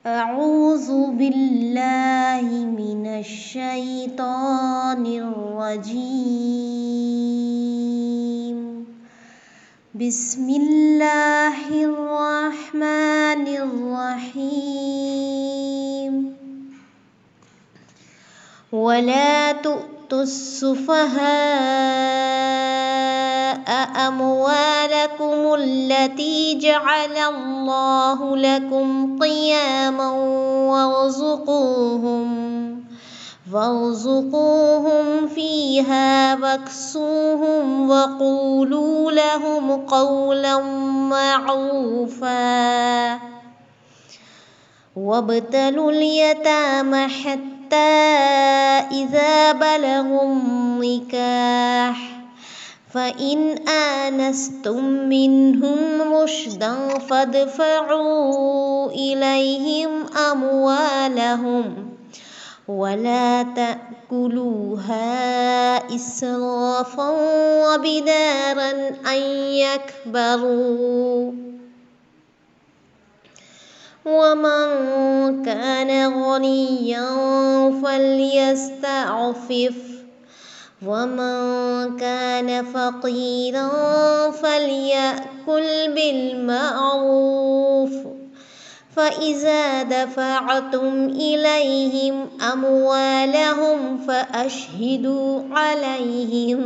أعوذ بالله من الشيطان الرجيم بسم الله الرحمن الرحيم ولا تؤتوا السفهاء أموالكم التي جعل الله لكم قياما وارزقوهم فيها واكسوهم وقولوا لهم قولا معروفا وابتلوا اليتامى حتى إذا بلغوا النكاح فإن آنستم منهم رشدا فادفعوا إليهم أموالهم ولا تأكلوها إسرافا وبدارا أن يكبروا ومن كان غنيا فليستعفف ومن كان فقيرا فليأكل بالمعروف فإذا دفعتم إليهم أموالهم فأشهدوا عليهم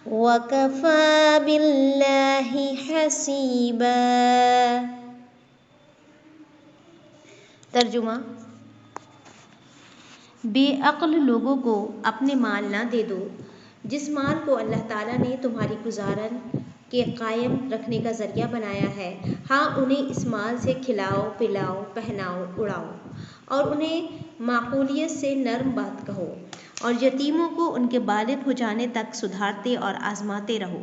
وكفى بالله حسيبا۔ ترجمہ: بے عقل لوگوں کو اپنے مال نہ دے دو جس مال کو اللہ تعالیٰ نے تمہاری گزارن کے قائم رکھنے کا ذریعہ بنایا ہے۔ ہاں، انہیں اس مال سے کھلاؤ، پلاؤ، پہناؤ، اڑاؤ اور انہیں معقولیت سے نرم بات کہو، اور یتیموں کو ان کے بالغ ہو جانے تک سدھارتے اور آزماتے رہو۔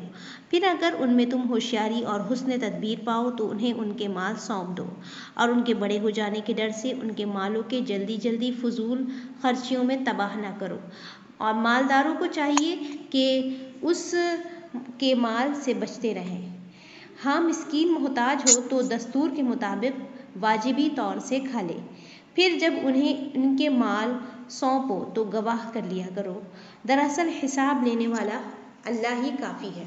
پھر اگر ان میں تم ہوشیاری اور حسن تدبیر پاؤ تو انہیں ان کے مال سونپ دو، اور ان کے بڑے ہو جانے کے ڈر سے ان کے مالوں کے جلدی جلدی فضول خرچیوں میں تباہ نہ کرو۔ اور مالداروں کو چاہیے کہ اس کے مال سے بچتے رہیں۔ ہاں، مسکین محتاج ہو تو دستور کے مطابق واجبی طور سے کھا لے۔ پھر جب انہیں ان کے مال سونپو تو گواہ کر لیا کرو۔ دراصل حساب لینے والا اللہ ہی کافی ہے۔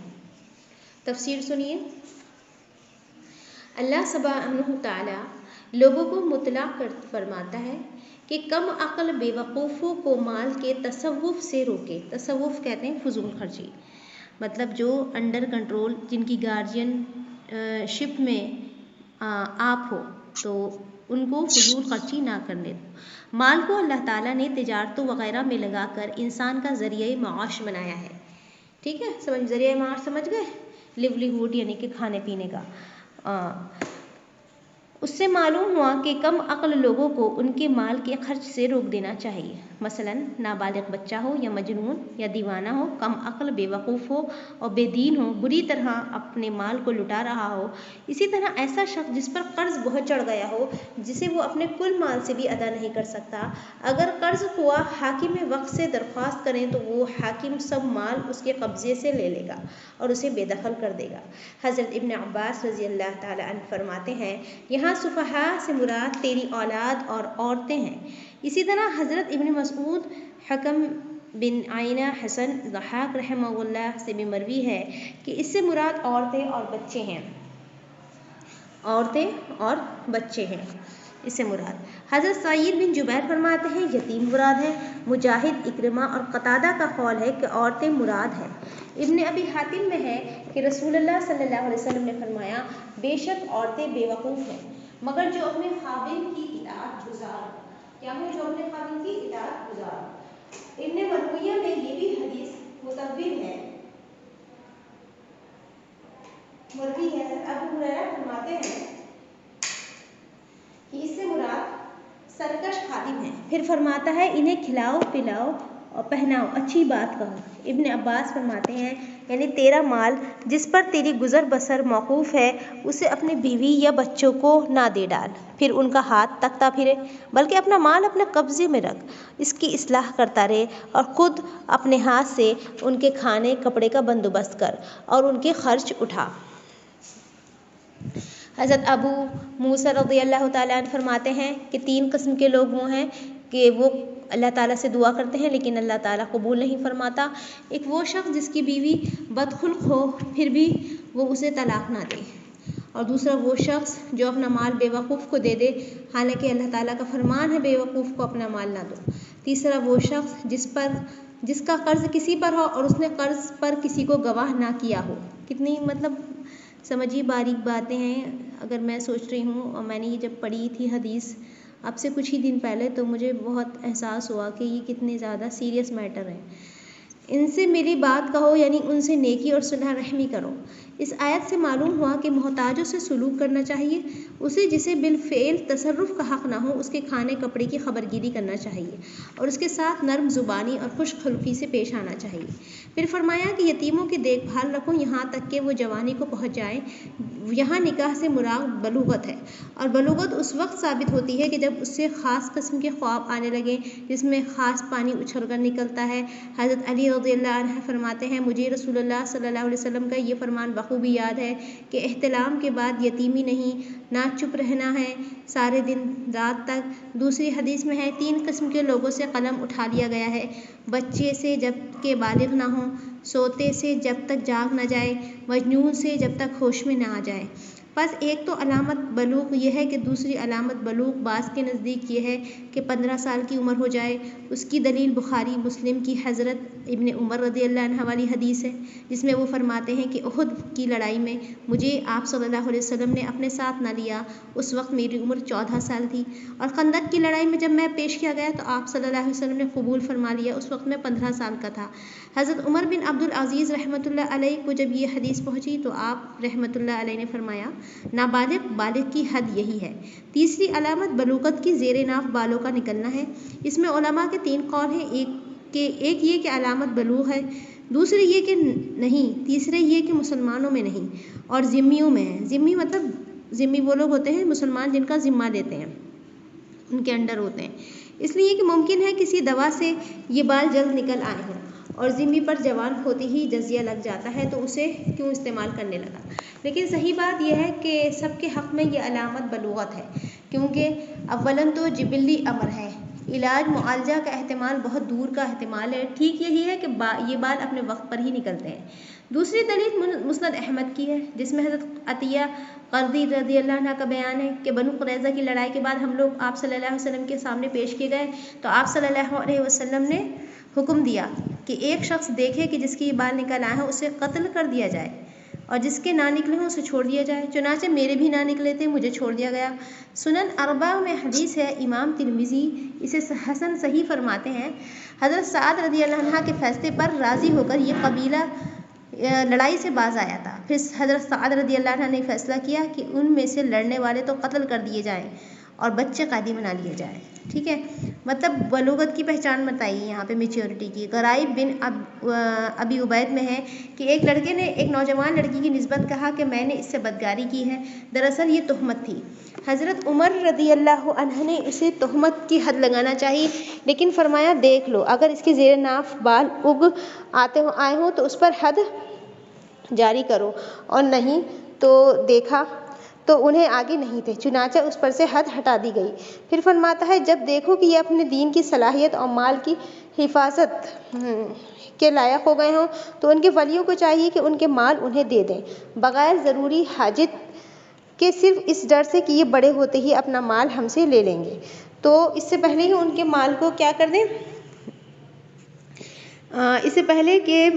تفسیر سنیے۔ اللہ سبحانہ تعالیٰ لوگوں کو مطلع فرماتا ہے کہ کم عقل بے وقوفوں کو مال کے تصوف سے روکے۔ تصوف کہتے ہیں فضول خرچی، مطلب جو انڈر کنٹرول، جن کی گارجین شپ میں آپ ہو تو ان کو فضول خرچی نہ کرنے دو۔ مال کو اللہ تعالیٰ نے تجارتوں وغیرہ میں لگا کر انسان کا ذریعہ معاش بنایا ہے۔ ٹھیک ہے، ذریعہ معاش سمجھ گئے؟ لیولیہوڈ یعنی کہ کھانے پینے کا۔ اس سے معلوم ہوا کہ کم عقل لوگوں کو ان کے مال کے خرچ سے روک دینا چاہیے۔ مثلاً نابالغ بچہ ہو یا مجنون یا دیوانہ ہو، کم عقل، بے وقوف ہو اور بے دین ہو، بری طرح اپنے مال کو لٹا رہا ہو۔ اسی طرح ایسا شخص جس پر قرض بہت چڑھ گیا ہو، جسے وہ اپنے کل مال سے بھی ادا نہیں کر سکتا، اگر قرض ہوا حاکم وقت سے درخواست کریں تو وہ حاکم سب مال اس کے قبضے سے لے لے گا اور اسے بے دخل کر دے گا۔ حضرت ابن عباس رضی اللہ تعالیٰ عنہ فرماتے ہیں، یہاں سفہاء سے مراد تیری اولاد اور عورتیں ہیں۔ اسی طرح حضرت ابن مسعود، حکم بن عینہ، حسن، ضحاک رحمہ اللہ سے بھی مروی ہے کہ اس سے مراد عورتیں اور بچے ہیں۔ عورتیں اور بچے ہیں اس سے مراد۔ حضرت سعید بن جبیر فرماتے ہیں یتیم مراد ہے۔ مجاہد، اکرمہ اور قتادہ کا قول ہے کہ عورتیں مراد ہیں۔ ابن ابی حاتم میں ہے کہ رسول اللہ صلی اللہ علیہ وسلم نے فرمایا، بے شک عورتیں بے وقوف ہیں مگر جو اپنے خاوند کی اطاعت گزار۔ کیا ہے؟ جو اپنے خاوند کی اطاعت گزار۔ ابن مرویہ میں یہ بھی حدیث متوّر ہے، مروی ہے۔ ابو ہریرہ فرماتے ہیں کہ اس سے مراد سرکش خادم ہیں۔ پھر فرماتا ہے انہیں کھلاؤ، پلاؤ اور پہناؤ، اچھی بات کہو۔ ابن عباس فرماتے ہیں یعنی تیرا مال جس پر تیری گزر بسر موقوف ہے اسے اپنی بیوی یا بچوں کو نہ دے ڈال، پھر ان کا ہاتھ تکتا پھرے، بلکہ اپنا مال اپنے قبضے میں رکھ، اس کی اصلاح کرتا رہے اور خود اپنے ہاتھ سے ان کے کھانے کپڑے کا بندوبست کر اور ان کے خرچ اٹھا۔ حضرت ابو موسیٰ رضی اللہ تعالیٰ عنہ فرماتے ہیں کہ 3 قسم کے لوگ وہ ہیں کہ وہ اللہ تعالیٰ سے دعا کرتے ہیں لیکن اللہ تعالیٰ قبول نہیں فرماتا. ایک وہ شخص جس کی بیوی بدخلق ہو پھر بھی وہ اسے طلاق نہ دے، اور دوسرا وہ شخص جو اپنا مال بیوقوف کو دے دے حالانکہ اللہ تعالیٰ کا فرمان ہے بیوقوف کو اپنا مال نہ دو. تیسرا وہ شخص جس کا قرض کسی پر ہو اور اس نے قرض پر کسی کو گواہ نہ کیا ہو. کتنی سمجھیے باریک باتیں ہیں. اگر میں سوچ رہی ہوں، اور میں نے یہ جب پڑھی تھی حدیث اب سے کچھ ہی دن پہلے، تو مجھے بہت احساس ہوا کہ یہ کتنے زیادہ سیریس میٹر ہے. ان سے میری بات کہو، یعنی ان سے نیکی اور صلح رحمی کرو. اس آیت سے معلوم ہوا کہ محتاجوں سے سلوک کرنا چاہیے، اسے جسے بالفعل تصرف کا حق نہ ہو اس کے کھانے کپڑے کی خبرگیری کرنا چاہیے، اور اس کے ساتھ نرم زبانی اور خوش خلقی سے پیش آنا چاہیے. پھر فرمایا کہ یتیموں کی دیکھ بھال رکھو یہاں تک کہ وہ جوانی کو پہنچ جائیں. یہاں نکاح سے مراد بلوغت ہے، اور بلوغت اس وقت ثابت ہوتی ہے کہ جب اس سے خاص قسم کے خواب آنے لگیں جس میں خاص پانی اچھل کر نکلتا ہے. حضرت علی رضی اللہ عنہ فرماتے ہیں مجھے رسول اللہ صلی اللہ علیہ وسلم کا یہ فرمان بخوبی یاد ہے کہ احتلام کے بعد یتیمی نہیں، نہ چپ رہنا ہے سارے دن رات تک. دوسری حدیث میں ہے 3 قسم کے لوگوں سے قلم اٹھا لیا گیا ہے، بچے سے جب کہ بالغ نہ ہوں، سوتے سے جب تک جاگ نہ جائے، مجنون سے جب تک ہوش میں نہ آ جائے. بس ایک تو علامت بلوغ یہ ہے کہ دوسری علامت بلوغ بعض کے نزدیک یہ ہے کہ 15 سال کی عمر ہو جائے. اس کی دلیل بخاری مسلم کی حضرت ابن عمر رضی اللہ عنہ والی حدیث ہے جس میں وہ فرماتے ہیں کہ احد کی لڑائی میں مجھے آپ صلی اللہ علیہ وسلم نے اپنے ساتھ نہ لیا، اس وقت میری عمر 14 سال تھی، اور خندق کی لڑائی میں جب میں پیش کیا گیا تو آپ صلی اللہ علیہ وسلم نے قبول فرما لیا، اس وقت میں 15 سال کا تھا. حضرت عمر بن عبد العزیز رحمۃ اللہ علیہ کو جب یہ حدیث پہنچی تو آپ رحمۃ اللہ علیہ نے فرمایا نابالغ بالغ کی حد یہی ہے. تیسری علامت بلوغت کی زیر ناف بالوں کا نکلنا ہے. اس میں علماء کے 3 قول ہیں. ایک یہ کہ علامت بلوغ ہے، دوسرے یہ کہ نہیں، تیسرے یہ کہ مسلمانوں میں نہیں اور ذمیوں میں ہے. ذمی وہ لوگ ہوتے ہیں مسلمان جن کا ذمہ لیتے ہیں، ان کے انڈر ہوتے ہیں. اس لیے کہ ممکن ہے کسی دوا سے یہ بال جلد نکل آئے ہوں اور ذمی پر جوان ہوتے ہی جزیہ لگ جاتا ہے تو اسے کیوں استعمال کرنے لگا. لیکن صحیح بات یہ ہے کہ سب کے حق میں یہ علامت بلوغت ہے، کیونکہ اولاً تو جبلی امر ہے، علاج معالجہ کا احتمال بہت دور کا احتمال ہے. ٹھیک یہی ہے کہ یہ بال اپنے وقت پر ہی نکلتے ہیں. دوسری دلیل مسند احمد کی ہے جس میں حضرت عطیہ قرظی رضی اللہ عنہ کا بیان ہے کہ بنو قریظہ کی لڑائی کے بعد ہم لوگ آپ صلی اللہ علیہ وسلم کے سامنے پیش کیے گئے تو آپ صلی اللہ علیہ وسلم نے حکم دیا کہ ایک شخص دیکھے کہ جس کے یہ بال نکل آئے ہیں اسے قتل کر دیا جائے اور جس کے نہ نکلے ہوں اسے چھوڑ دیا جائے. چنانچہ میرے بھی نہ نکلے تھے، مجھے چھوڑ دیا گیا. سنن اربعہ میں حدیث ہے، امام ترمذی اسے حسن صحیح فرماتے ہیں. حضرت سعد رضی اللہ عنہ کے فیصلے پر راضی ہو کر یہ قبیلہ لڑائی سے باز آیا تھا. پھر حضرت سعد رضی اللہ عنہ نے فیصلہ کیا کہ ان میں سے لڑنے والے تو قتل کر دیے جائیں اور بچے قیدی بنا لیے جائیں. ٹھیک ہے، بلوغت کی پہچان بتائی یہاں پہ میچیورٹی کی. غرائب بن ابی عبید میں ہے کہ ایک لڑکے نے ایک نوجوان لڑکی کی نسبت کہا کہ میں نے اس سے بدکاری کی ہے، دراصل یہ تہمت تھی. حضرت عمر رضی اللہ عنہ نے اسے تہمت کی حد لگانا چاہیے لیکن فرمایا دیکھ لو اگر اس کے زیر ناف بال آئے ہوں تو اس پر حد جاری کرو، اور نہیں تو دیکھا تو انہیں آگے نہیں تھے، چنانچہ اس پر سے حد ہٹا دی گئی. پھر فرماتا ہے جب دیکھو کہ یہ اپنے دین کی صلاحیت اور مال کی حفاظت کے لائق ہو گئے ہوں تو ان کے ولیوں کو چاہیے کہ ان کے مال انہیں دے دیں بغیر ضروری حاجت کے، صرف اس ڈر سے کہ یہ بڑے ہوتے ہی اپنا مال ہم سے لے لیں گے. تو اس سے پہلے ہی ان کے مال کو کیا کر دیں، اس سے پہلے کہ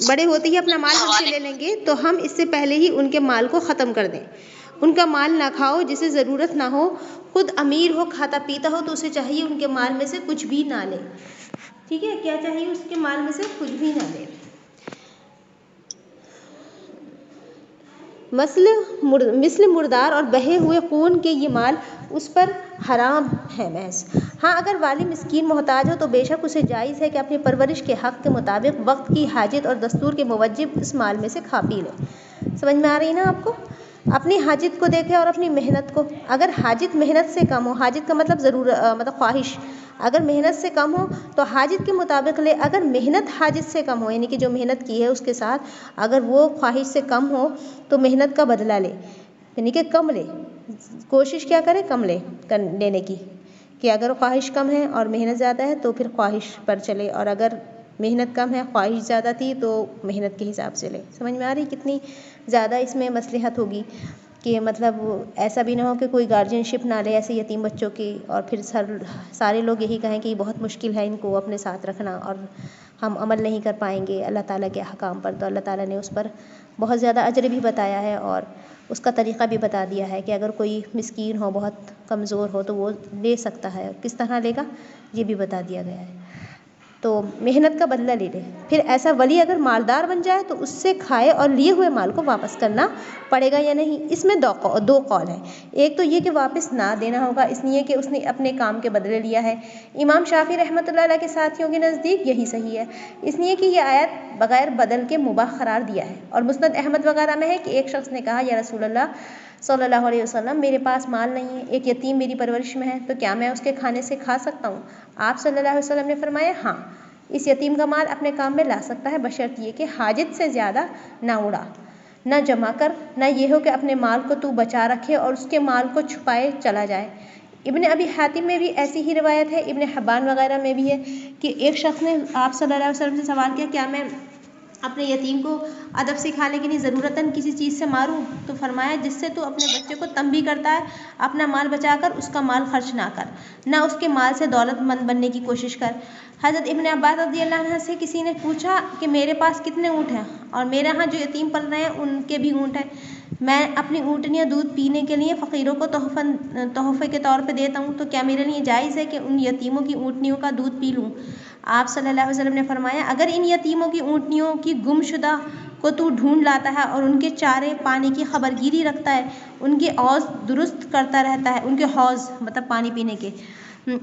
بڑے ہوتے ہی اپنا مال ہم سے لے لیں گے تو ہم اس سے پہلے ہی ان کے مال کو ختم کر دیں. ان کا مال نہ کھاؤ جسے ضرورت نہ ہو، خود امیر ہو کھاتا پیتا ہو تو اسے چاہیے ان کے مال میں سے کچھ بھی نہ لے. ٹھیک ہے، کیا چاہیے اس کے مال میں سے کچھ بھی نہ لے. مثل مردار اور بہے ہوئے خون کے یہ مال اس پر حرام ہے محض. ہاں اگر والی مسکین محتاج ہو تو بے شک اسے جائز ہے کہ اپنی پرورش کے حق کے مطابق وقت کی حاجت اور دستور کے موجب اس مال میں سے کھا پی لے. سمجھ میں آ رہی نا آپ کو؟ اپنی حاجت کو دیکھے اور اپنی محنت کو. اگر حاجت محنت سے کم ہو، حاجت کا مطلب خواہش، اگر محنت سے کم ہو تو حاجت کے مطابق لے، اگر محنت حاجت سے کم ہو یعنی کہ جو محنت کی ہے اس کے ساتھ اگر وہ خواہش سے کم ہو تو محنت کا بدلہ لے، یعنی کہ کم لے، کوشش کیا کرے کم لینے کی، کہ اگر خواہش کم ہے اور محنت زیادہ ہے تو پھر خواہش پر چلے، اور اگر محنت کم ہے خواہش زیادہ تھی تو محنت کے حساب سے لے۔ سمجھ میں آ رہی کتنی زیادہ اس میں مصلحت ہوگی، کہ مطلب ایسا بھی نہ ہو کہ کوئی گارجین شپ نہ لے ایسے یتیم بچوں کی، اور پھر سارے لوگ یہی کہیں کہ یہ بہت مشکل ہے ان کو اپنے ساتھ رکھنا اور ہم عمل نہیں کر پائیں گے اللہ تعالیٰ کے احکام پر۔ تو اللہ تعالیٰ نے اس پر بہت زیادہ اجر بھی بتایا ہے اور اس کا طریقہ بھی بتا دیا ہے کہ اگر کوئی مسکین ہو بہت کمزور ہو تو وہ لے سکتا ہے، کس طرح لے گا یہ بھی بتا دیا گیا ہے۔ تو محنت کا بدلہ لے لے۔ پھر ایسا ولی اگر مالدار بن جائے تو اس سے کھائے اور لیے ہوئے مال کو واپس کرنا پڑے گا یا نہیں، اس میں دو قول ہیں۔ ایک تو یہ کہ واپس نہ دینا ہوگا اس لیے کہ اس نے اپنے کام کے بدلے لیا ہے۔ امام شافعی رحمۃ اللہ علیہ کے ساتھیوں کے نزدیک یہی صحیح ہے، اس لیے کہ یہ آیت بغیر بدل کے مباح قرار دیا ہے، اور مسند احمد وغیرہ میں ہے کہ ایک شخص نے کہا یا رسول اللہ صلی اللہ علیہ وسلم میرے پاس مال نہیں ہے، ایک یتیم میری پرورش میں ہے، تو کیا میں اس کے کھانے سے کھا سکتا ہوں؟ آپ صلی اللہ علیہ وسلم نے فرمایا ہاں، اس یتیم کا مال اپنے کام میں لا سکتا ہے، بشرط یہ کہ حاجت سے زیادہ نہ اڑا، نہ جمع کر، نہ یہ ہو کہ اپنے مال کو تو بچا رکھے اور اس کے مال کو چھپائے چلا جائے۔ ابن ابی حاتم میں بھی ایسی ہی روایت ہے، ابن حبان وغیرہ میں بھی ہے کہ ایک شخص نے آپ صلی اللہ علیہ وسلم سے سوال کیا کیا میں اپنے یتیم کو ادب سکھانے کے لیے ضرورتاً کسی چیز سے ماروں؟ تو فرمایا جس سے تو اپنے بچے کو تنبیہ کرتا ہے اپنا مال بچا کر اس کا مال خرچ نہ کر، نہ اس کے مال سے دولت مند بننے کی کوشش کر۔ حضرت ابن عباس رضی اللہ عنہ سے کسی نے پوچھا کہ میرے پاس کتنے اونٹ ہیں اور میرے ہاں جو یتیم پل رہے ہیں ان کے بھی اونٹ ہیں، میں اپنی اونٹنیاں دودھ پینے کے لیے فقیروں کو تحفے کے طور پہ دیتا ہوں، تو کیا میرے لیے جائز ہے کہ ان یتیموں کی اونٹنیوں کا دودھ پی لوں؟ آپ صلی اللہ علیہ وسلم نے فرمایا اگر ان یتیموں کی اونٹنیوں کی گم شدہ کو تو ڈھونڈ لاتا ہے اور ان کے چارے پانی کی خبرگیری رکھتا ہے، ان کے حوض درست کرتا رہتا ہے، ان کے حوض مطلب پانی پینے کے،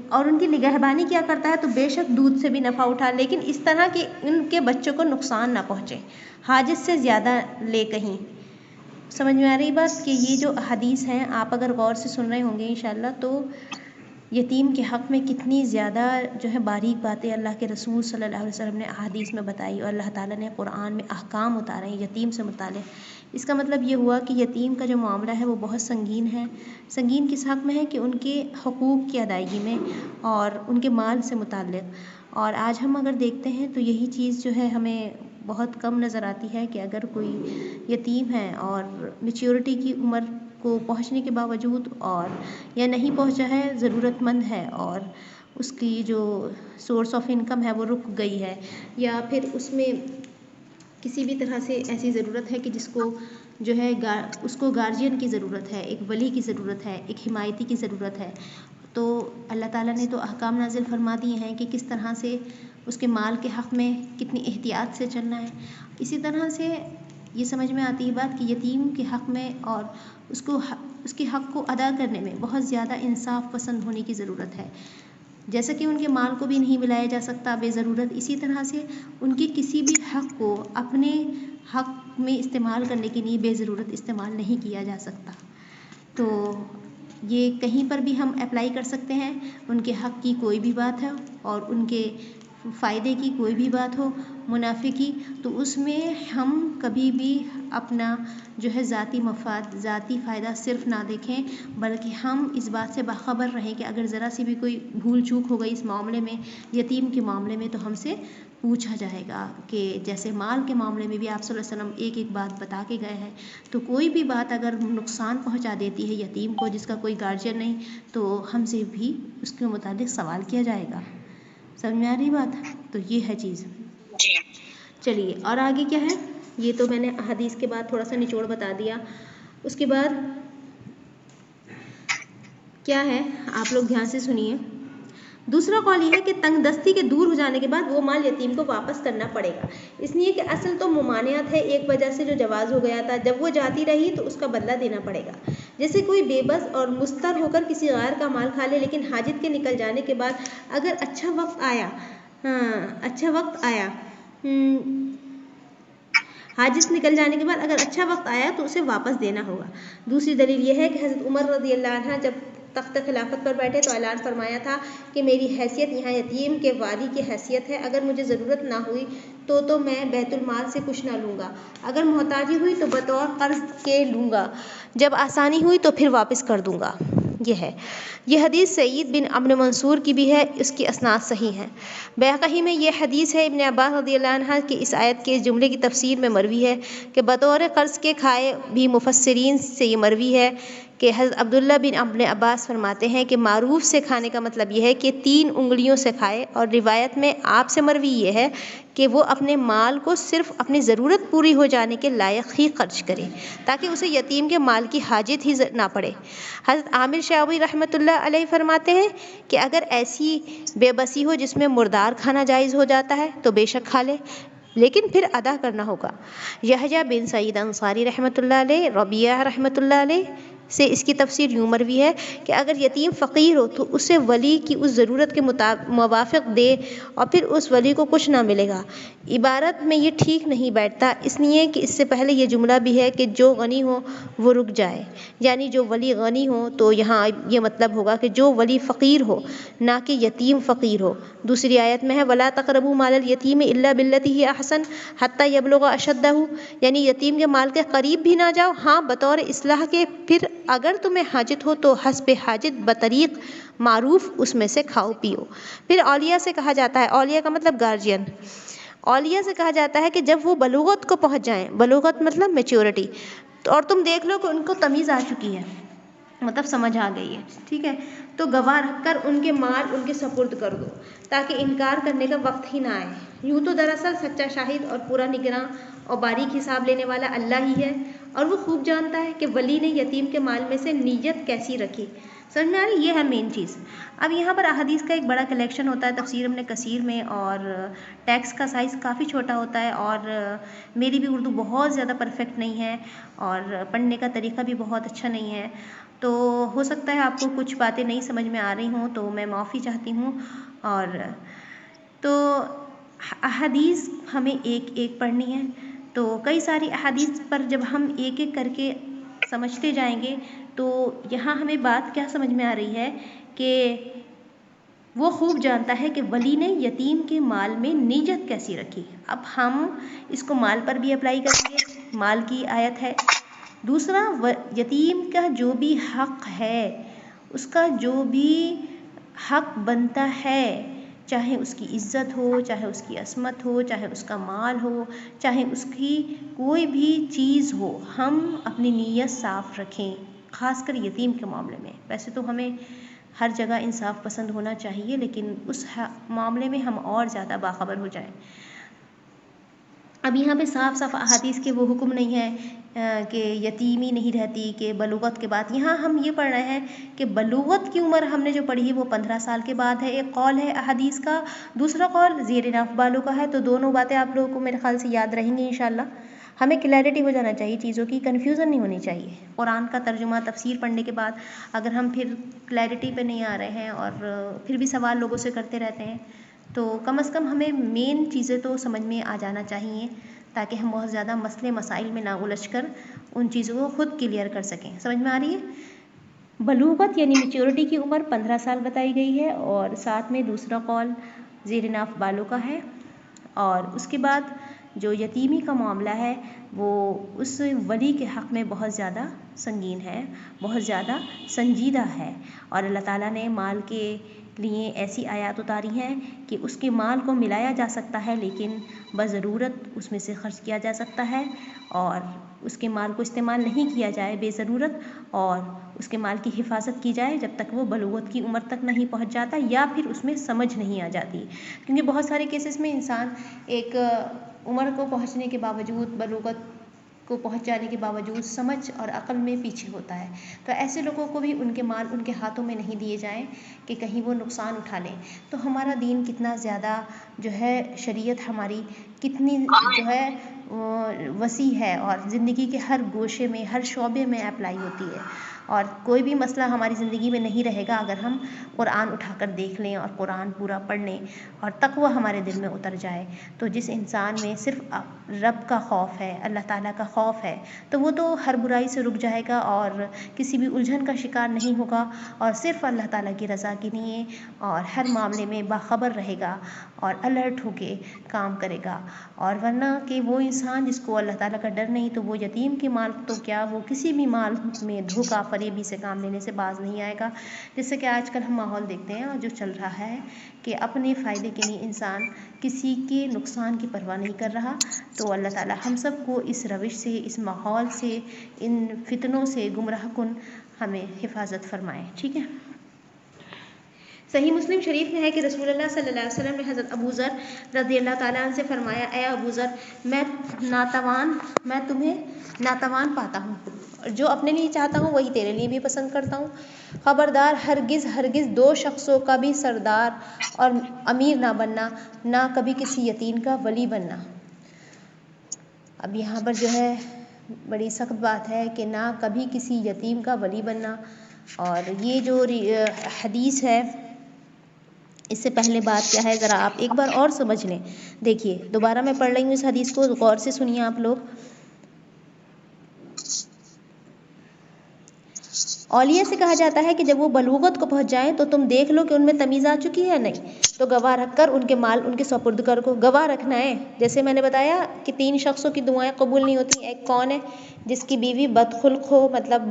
اور ان کی نگہبانی کیا کرتا ہے، تو بے شک دودھ سے بھی نفع اٹھا، لیکن اس طرح کہ ان کے بچوں کو نقصان نہ پہنچے، حاجت سے زیادہ لے کہیں۔ سمجھ میں آ رہی بات کہ یہ جو حدیث ہیں آپ اگر غور سے سن رہے ہوں گے انشاءاللہ تو یتیم کے حق میں کتنی زیادہ جو ہے باریک باتیں اللہ کے رسول صلی اللہ علیہ وسلم نے احادیث میں بتائی، اور اللہ تعالیٰ نے قرآن میں احکام اتارے ہیں یتیم سے متعلق۔ اس کا مطلب یہ ہوا کہ یتیم کا جو معاملہ ہے وہ بہت سنگین ہے۔ سنگین کس حق میں ہے کہ ان کے حقوق کی ادائیگی میں اور ان کے مال سے متعلق۔ اور آج ہم اگر دیکھتے ہیں تو یہی چیز جو ہے ہمیں بہت کم نظر آتی ہے کہ اگر کوئی یتیم ہے اور میچیورٹی کی عمر کو پہنچنے کے باوجود اور یا نہیں پہنچا ہے، ضرورت مند ہے اور اس کی جو سورس آف انکم ہے وہ رک گئی ہے، یا پھر اس میں کسی بھی طرح سے ایسی ضرورت ہے کہ جس کو جو ہے اس کو گارجین کی ضرورت ہے، ایک ولی کی ضرورت ہے، ایک حمایتی کی ضرورت ہے، تو اللہ تعالیٰ نے تو احکام نازل فرما دیے ہیں کہ کس طرح سے اس کے مال کے حق میں کتنی احتیاط سے چلنا ہے۔ اسی طرح سے یہ سمجھ میں آتی ہے بات کہ یتیم کے حق میں اور اس کے حق کو ادا کرنے میں بہت زیادہ انصاف پسند ہونے کی ضرورت ہے۔ جیسا کہ ان کے مال کو بھی نہیں ملایا جا سکتا بے ضرورت، اسی طرح سے ان کے کسی بھی حق کو اپنے حق میں استعمال کرنے کے لیے بے ضرورت استعمال نہیں کیا جا سکتا۔ تو یہ کہیں پر بھی ہم اپلائی کر سکتے ہیں، ان کے حق کی کوئی بھی بات ہے اور ان کے فائدے کی کوئی بھی بات ہو، منافع کی، تو اس میں ہم کبھی بھی اپنا جو ہے ذاتی مفاد، ذاتی فائدہ صرف نہ دیکھیں، بلکہ ہم اس بات سے باخبر رہیں کہ اگر ذرا سی بھی کوئی بھول چوک ہو گئی اس معاملے میں، یتیم کے معاملے میں، تو ہم سے پوچھا جائے گا۔ کہ جیسے مال کے معاملے میں بھی آپ صلی اللہ علیہ وسلم ایک ایک بات بتا کے گئے ہیں، تو کوئی بھی بات اگر نقصان پہنچا دیتی ہے یتیم کو جس کا کوئی گارجین نہیں، تو ہم سے بھی اس کے متعلق سوال کیا جائے گا۔ سمجھ میں آ رہی بات؟ تو یہ ہے چیز۔ چلیے اور آگے کیا ہے، یہ تو میں نے حدیث کے بعد تھوڑا سا نچوڑ بتا دیا۔ اس کے بعد کیا ہے آپ لوگ دھیان سے سنیے۔ دوسرا قول یہ ہے کہ تنگ دستی کے دور ہو جانے کے بعد وہ مال یتیم کو واپس کرنا پڑے گا، اس لیے کہ اصل تو ممانعت ہے، ایک وجہ سے جو جواز ہو گیا تھا، جب وہ جاتی رہی تو اس کا بدلہ دینا پڑے گا۔ جیسے کوئی بے بس اور مستر ہو کر کسی غیر کا مال کھا لے، لیکن حاجت کے نکل جانے کے بعد اگر اچھا وقت آیا حاجت نکل جانے کے بعد اگر اچھا وقت آیا تو اسے واپس دینا ہوگا۔ دوسری دلیل یہ ہے کہ حضرت عمر رضی اللہ عنہ جب تخت خلافت پر بیٹھے تو اعلان فرمایا تھا کہ میری حیثیت یہاں یتیم کے والی کی حیثیت ہے، اگر مجھے ضرورت نہ ہوئی تو میں بیت المال سے کچھ نہ لوں گا، اگر محتاجی ہوئی تو بطور قرض کے لوں گا، جب آسانی ہوئی تو پھر واپس کر دوں گا۔ یہ حدیث سعید بن ابن منصور کی بھی ہے، اس کی اسناد صحیح ہیں۔ بیہقی میں یہ حدیث ہے، ابن عباس رضی اللہ عنہ کی اس آیت کے جملے کی تفسیر میں مروی ہے کہ بطور قرض کے کھائے، بھی مفسرین سے یہ مروی ہے کہ حضرت عبداللہ بن ابن عباس فرماتے ہیں کہ معروف سے کھانے کا مطلب یہ ہے کہ 3 انگلیوں سے کھائے، اور روایت میں آپ سے مروی یہ ہے کہ وہ اپنے مال کو صرف اپنی ضرورت پوری ہو جانے کے لائق ہی خرچ کرے تاکہ اسے یتیم کے مال کی حاجت ہی نہ پڑے۔ حضرت عامر شعبی رحمۃ اللہ علیہ فرماتے ہیں کہ اگر ایسی بے بسی ہو جس میں مردار کھانا جائز ہو جاتا ہے تو بے شک کھا لے، لیکن پھر ادا کرنا ہوگا۔ یحییٰ بن سعید انصاری رحمۃ اللہ علیہ، ربیعہ رحمۃ اللہ علیہ سے اس کی تفسیر یوں مروی ہے کہ اگر یتیم فقیر ہو تو اسے ولی کی اس ضرورت کے موافق دے اور پھر اس ولی کو کچھ نہ ملے گا۔ عبارت میں یہ ٹھیک نہیں بیٹھتا، اس لیے کہ اس سے پہلے یہ جملہ بھی ہے کہ جو غنی ہو وہ رک جائے، یعنی جو ولی غنی ہو، تو یہاں یہ مطلب ہوگا کہ جو ولی فقیر ہو، نہ کہ یتیم فقیر ہو۔ دوسری آیت میں ہے وَلَا تَقْرَبُوا مَالَ الْيَتِيمِ إِلَّا بِالَّتِي هِيَ أَحْسَنُ حَتَّى يَبْلُغَ أَشُدَّهُ، یعنی یتیم کے مال کے قریب بھی نہ جاؤ، ہاں بطور اصلاح کے، پھر اگر تمہیں حاجت ہو تو حسب حاجت بطریق معروف اس میں سے کھاؤ پیو۔ پھر اولیاء سے کہا جاتا ہے، اولیاء کا مطلب گارجین، اولیاء سے کہا جاتا ہے کہ جب وہ بلوغت کو پہنچ جائیں، بلوغت مطلب میچیورٹی، اور تم دیکھ لو کہ ان کو تمیز آ چکی ہے، مطلب سمجھ آ گئی ہے، ٹھیک ہے، تو گواہ رکھ کر ان کے مال ان کے سپرد کر دو تاکہ انکار کرنے کا وقت ہی نہ آئے۔ یوں تو دراصل سچا شاہد اور پورا نگراں اور باریک حساب لینے والا اللہ ہی ہے، اور وہ خوب جانتا ہے کہ ولی نے یتیم کے مال میں سے نیت کیسی رکھی۔ سمجھ میں آ رہی؟ یہ ہے مین چیز۔ اب یہاں پر احادیث کا ایک بڑا کلیکشن ہوتا ہے تفسیر ابن کثیر میں، اور ٹیکسٹ کا سائز کافی چھوٹا ہوتا ہے، اور میری بھی اردو بہت زیادہ پرفیکٹ نہیں ہے اور پڑھنے کا طریقہ بھی بہت اچھا نہیں ہے، تو ہو سکتا ہے آپ کو کچھ باتیں نہیں سمجھ میں آ رہی ہوں، تو میں معافی چاہتی ہوں۔ اور تو احادیث ہمیں ایک ایک پڑھنی ہے، تو کئی ساری احادیث پر جب ہم ایک ایک کر کے سمجھتے جائیں گے تو یہاں ہمیں بات کیا سمجھ میں آ رہی ہے کہ وہ خوب جانتا ہے کہ ولی نے یتیم کے مال میں نیت کیسی رکھی۔ اب ہم اس کو مال پر بھی اپلائی کریں گے، مال کی آیت ہے۔ دوسرا، یتیم کا جو بھی حق ہے، اس کا جو بھی حق بنتا ہے، چاہے اس کی عزت ہو، چاہے اس کی عصمت ہو، چاہے اس کا مال ہو، چاہے اس کی کوئی بھی چیز ہو، ہم اپنی نیت صاف رکھیں، خاص کر یتیم کے معاملے میں۔ ویسے تو ہمیں ہر جگہ انصاف پسند ہونا چاہیے، لیکن اس معاملے میں ہم اور زیادہ باخبر ہو جائیں۔ اب یہاں پہ صاف صاف احادیث کے وہ حکم نہیں ہے کہ یتیمی نہیں رہتی کہ بلوغت کے بعد، یہاں ہم یہ پڑھ رہے ہیں کہ بلوغت کی عمر ہم نے جو پڑھی ہے وہ 15 سال کے بعد ہے، ایک قول ہے احادیث کا، دوسرا قول زیر ناف بالوں کا ہے، تو دونوں باتیں آپ لوگوں کو میرے خیال سے یاد رہیں گی انشاءاللہ۔ ہمیں کلیئرٹی ہو جانا چاہیے چیزوں کی، کنفیوژن نہیں ہونی چاہیے۔ قرآن کا ترجمہ تفسیر پڑھنے کے بعد اگر ہم پھر کلیئرٹی پہ نہیں آ رہے ہیں اور پھر بھی سوال لوگوں سے کرتے رہتے ہیں، تو کم از کم ہمیں مین چیزیں تو سمجھ میں آ جانا چاہیے تاکہ ہم بہت زیادہ مسئلے مسائل میں نہ الجھ کر ان چیزوں کو خود کلیئر کر سکیں۔ سمجھ میں آ رہی ہے؟ بلوغت یعنی میچیورٹی کی عمر 15 سال بتائی گئی ہے، اور ساتھ میں دوسرا قول زیر ناف بالوں کا ہے، اور اس کے بعد جو یتیمی کا معاملہ ہے وہ اس ولی کے حق میں بہت زیادہ سنگین ہے، بہت زیادہ سنجیدہ ہے، اور اللہ تعالیٰ نے مال کے لیے ایسی آیات اتاری ہیں کہ اس کے مال کو ملایا جا سکتا ہے لیکن بضرورت اس میں سے خرچ کیا جا سکتا ہے، اور اس کے مال کو استعمال نہیں کیا جائے بے ضرورت، اور اس کے مال کی حفاظت کی جائے جب تک وہ بلوغت کی عمر تک نہیں پہنچ جاتا یا پھر اس میں سمجھ نہیں آ جاتی، کیونکہ بہت سارے کیسز میں انسان ایک عمر کو پہنچنے کے باوجود، بلوغت کو پہنچ جانے کے باوجود سمجھ اور عقل میں پیچھے ہوتا ہے، تو ایسے لوگوں کو بھی ان کے مال ان کے ہاتھوں میں نہیں دیے جائیں کہ کہیں وہ نقصان اٹھا لیں۔ تو ہمارا دین کتنا زیادہ جو ہے، شریعت ہماری کتنی جو ہے وسیع ہے اور زندگی کے ہر گوشے میں، ہر شعبے میں اپلائی ہوتی ہے، اور کوئی بھی مسئلہ ہماری زندگی میں نہیں رہے گا اگر ہم قرآن اٹھا کر دیکھ لیں اور قرآن پورا پڑھ لیں اور تقوی ہمارے دل میں اتر جائے. تو جس انسان میں صرف رب کا خوف ہے، اللہ تعالیٰ کا خوف ہے، تو وہ تو ہر برائی سے رک جائے گا اور کسی بھی الجھن کا شکار نہیں ہوگا اور صرف اللہ تعالیٰ کی رضا کے لیے اور ہر معاملے میں باخبر رہے گا اور الرٹ ہو کے کام کرے گا. اور ورنہ کہ وہ انسان جس کو اللہ تعالیٰ کا ڈر نہیں، تو وہ یتیم کے مال تو کیا، وہ کسی بھی مال میں دھوکہ فریبی سے کام لینے سے باز نہیں آئے گا. جس سے کہ آج کل ہم ماحول دیکھتے ہیں اور جو چل رہا ہے کہ اپنے فائدے کے لیے انسان کسی کے نقصان کی پرواہ نہیں کر رہا. تو اللہ تعالیٰ ہم سب کو اس روش سے، اس ماحول سے، ان فتنوں سے گمراہ کن ہمیں حفاظت فرمائے. ٹھیک ہے. صحیح مسلم شریف میں ہے کہ رسول اللہ صلی اللہ علیہ وسلم نے حضرت ابو ذر رضی اللہ تعالیٰ عنہ سے فرمایا، اے ابو ذر، میں تمہیں ناتوان پاتا ہوں، اور جو اپنے لیے چاہتا ہوں وہی تیرے لیے بھی پسند کرتا ہوں. خبردار، ہرگز دو شخصوں کا بھی سردار اور امیر نہ بننا، نہ کبھی کسی یتیم کا ولی بننا. اب یہاں پر جو ہے بڑی سخت بات ہے کہ نہ کبھی کسی یتیم کا ولی بننا. اور یہ جو حدیث ہے، اس سے پہلے بات کیا ہے ذرا آپ ایک بار اور سمجھ لیں. دیکھیے دوبارہ میں پڑھ رہی ہوں اس حدیث کو، غور سے سنیے آپ لوگ. اولیاء سے کہا جاتا ہے کہ جب وہ بلوغت کو پہنچ جائیں تو تم دیکھ لو کہ ان میں تمیز آ چکی ہے یا نہیں، تو گواہ رکھ کر ان کے مال ان کے سپرد کر کو. گواہ رکھنا ہے. جیسے میں نے بتایا کہ 3 شخصوں کی دعائیں قبول نہیں ہوتی. ایک کون ہے؟ جس کی بیوی بدخلق ہو، مطلب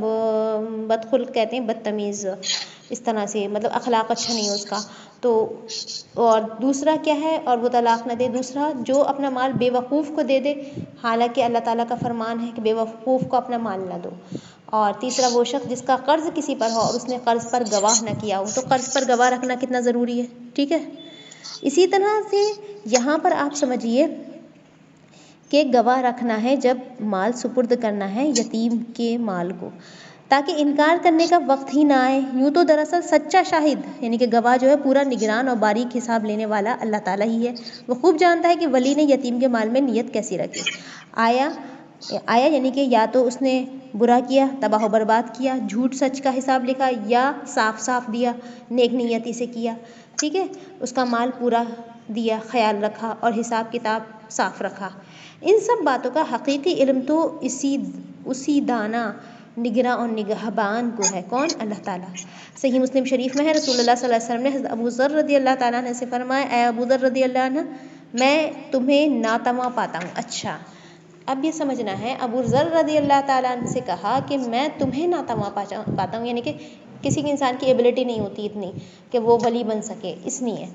بدخلق کہتے ہیں بدتمیز، اس طرح سے مطلب اخلاق اچھا نہیں ہو اس کا. تو اور دوسرا کیا ہے؟ اور وہ طلاق نہ دے. دوسرا جو اپنا مال بے وقوف کو دے دے، حالانکہ اللہ تعالیٰ کا فرمان ہے کہ بے وقوف کو اپنا مال نہ دو. اور تیسرا وہ شخص جس کا قرض کسی پر ہو اور اس نے قرض پر گواہ نہ کیا ہو. تو قرض پر گواہ رکھنا کتنا ضروری ہے. ٹھیک ہے. اسی طرح سے یہاں پر آپ سمجھیے کہ گواہ رکھنا ہے جب مال سپرد کرنا ہے یتیم کے مال کو، تاکہ انکار کرنے کا وقت ہی نہ آئے. یوں تو دراصل سچا شاہد یعنی کہ گواہ جو ہے پورا نگران اور باریک حساب لینے والا اللہ تعالیٰ ہی ہے. وہ خوب جانتا ہے کہ ولی نے یتیم کے مال میں نیت کیسی رکھی. آیا یعنی کہ یا تو اس نے برا کیا، تباہ و برباد کیا، جھوٹ سچ کا حساب لکھا، یا صاف دیا، نیک نیتی سے کیا. ٹھیک ہے. اس کا مال پورا دیا، خیال رکھا اور حساب کتاب صاف رکھا. ان سب باتوں کا حقیقی علم تو اسی دانا، نگراں اور نگہبان کو ہے. کون؟ اللہ تعالیٰ. صحیح مسلم شریف میں ہے رسول اللہ صلی اللہ علیہ وسلم نے حضرت ابو ذر رضی اللہ تعالیٰ عنہ سے فرمایا، اے ابو ذر رضی اللہ عنہ، میں تمہیں ناتواں پاتا ہوں. اچھا، اب یہ سمجھنا ہے، ابو ذر رضی اللہ تعالیٰ عنہ سے کہا کہ میں تمہیں ناتواں پاتا ہوں، یعنی کہ کسی انسان کی ایبلٹی نہیں ہوتی اتنی کہ وہ ولی بن سکے. اس لیے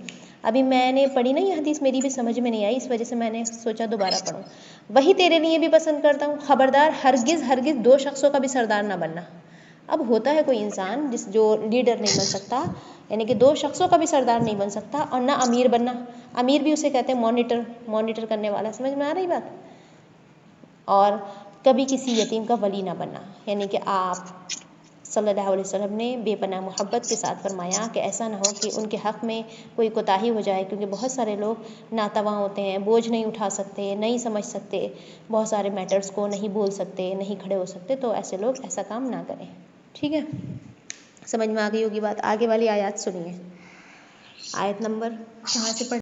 ابھی میں نے پڑھی نا یہ حدیث، میری بھی سمجھ میں نہیں آئی، اس وجہ سے میں نے سوچا دوبارہ پڑھوں. وہی تیرے لیے بھی پسند کرتا ہوں. خبردار، ہرگز 2 شخصوں کا بھی سردار نہ بننا. اب ہوتا ہے کوئی انسان جو لیڈر نہیں بن سکتا، یعنی کہ 2 شخصوں کا بھی سردار نہیں بن سکتا، اور نہ امیر بننا. امیر بھی اسے کہتے ہیں مانیٹر کرنے والا. سمجھ میں آ رہی بات؟ اور کبھی کسی یتیم کا ولی نہ بننا، یعنی کہ آپ صلی اللہ علیہ وسلم نے بے پناہ محبت کے ساتھ فرمایا کہ ایسا نہ ہو کہ ان کے حق میں کوئی کوتاہی ہو جائے، کیونکہ بہت سارے لوگ ناتواں ہوتے ہیں، بوجھ نہیں اٹھا سکتے، نہیں سمجھ سکتے، بہت سارے میٹرز کو نہیں بول سکتے، نہیں کھڑے ہو سکتے. تو ایسے لوگ ایسا کام نہ کریں. ٹھیک ہے. سمجھ میں آ گئی ہوگی بات. آگے والی آیات سنیے. آیت نمبر کہاں سے پڑھ